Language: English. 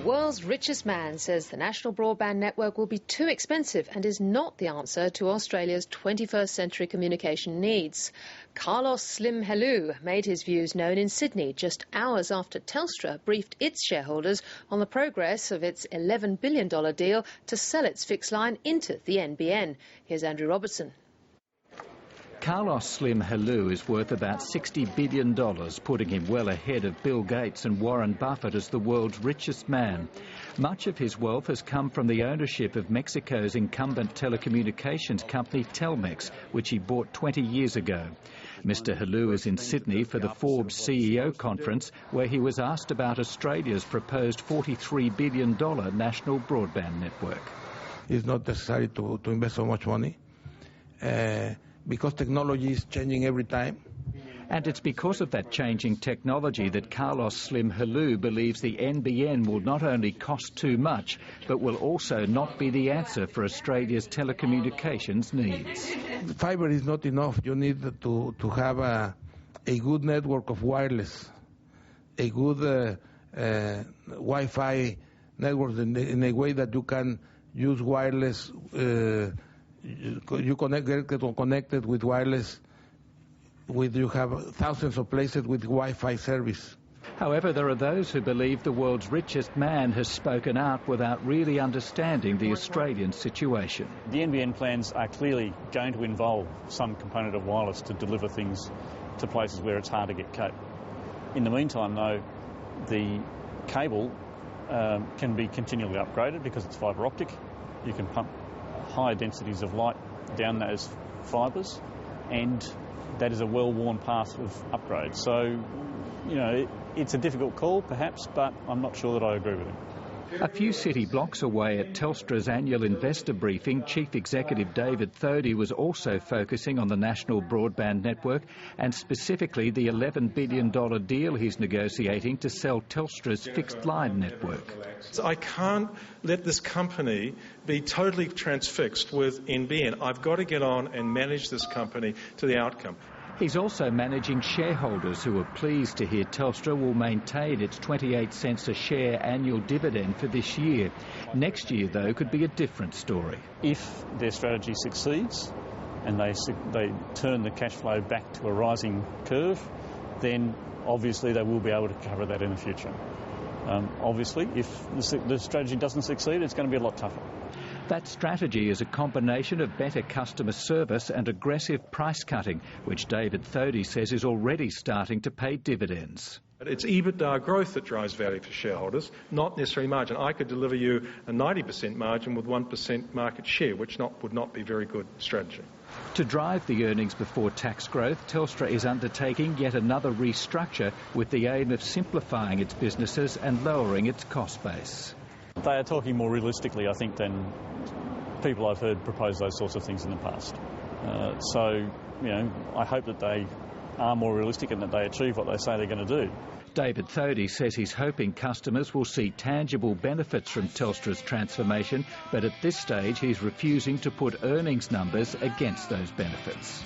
World's richest man says the national broadband network will be too expensive and is not the answer to Australia's 21st century communication needs. Carlos Slim Helu made his views known in Sydney just hours after Telstra briefed its shareholders on the progress of its $11 billion deal to sell its fixed line into the NBN. Here's Andrew Robertson. Carlos Slim Helu is worth about $60 billion, putting him well ahead of Bill Gates and Warren Buffett as the world's richest man. Much of his wealth has come from the ownership of Mexico's incumbent telecommunications company Telmex, which he bought 20 years ago. Mr Helu is in Sydney for the Forbes CEO conference, where he was asked about Australia's proposed $43 billion national broadband network. It's not necessary to invest so much money. Because technology is changing every time. And it's because of that changing technology that Carlos Slim Helu believes the NBN will not only cost too much, but will also not be the answer for Australia's telecommunications needs. Fibre is not enough. You need to have a good network of wireless, a good Wi-Fi network in a way that you can use wireless. You get connected with wireless. You have thousands of places with Wi-Fi service. However, there are those who believe the world's richest man has spoken out without really understanding the Australian situation. The NBN plans are clearly going to involve some component of wireless to deliver things to places where it's hard to get cable. In the meantime, though, the cable can be continually upgraded because it's fibre optic. You can pump higher densities of light down those fibres, and that is a well-worn path of upgrade. So, you know, it's a difficult call perhaps, but I'm not sure that I agree with him. A few city blocks away at Telstra's annual investor briefing, Chief Executive David Thodey was also focusing on the national broadband network and specifically the $11 billion deal he's negotiating to sell Telstra's fixed line network. I can't let this company be totally transfixed with NBN. I've got to get on and manage this company to the outcome. He's also managing shareholders who are pleased to hear Telstra will maintain its 28 cents a share annual dividend for this year. Next year, though, could be a different story. If their strategy succeeds and they turn the cash flow back to a rising curve, then obviously they will be able to cover that in the future. Obviously, if the strategy doesn't succeed, it's going to be a lot tougher. That strategy is a combination of better customer service and aggressive price cutting, which David Thodey says is already starting to pay dividends. It's EBITDA growth that drives value for shareholders, not necessarily margin. I could deliver you a 90% margin with 1% market share, which would not be a very good strategy. To drive the earnings before tax growth, Telstra is undertaking yet another restructure with the aim of simplifying its businesses and lowering its cost base. They are talking more realistically, I think, than people I've heard propose those sorts of things in the past. So, you know, I hope that they are more realistic and that they achieve what they say they're going to do. David Thodey says he's hoping customers will see tangible benefits from Telstra's transformation, but at this stage he's refusing to put earnings numbers against those benefits.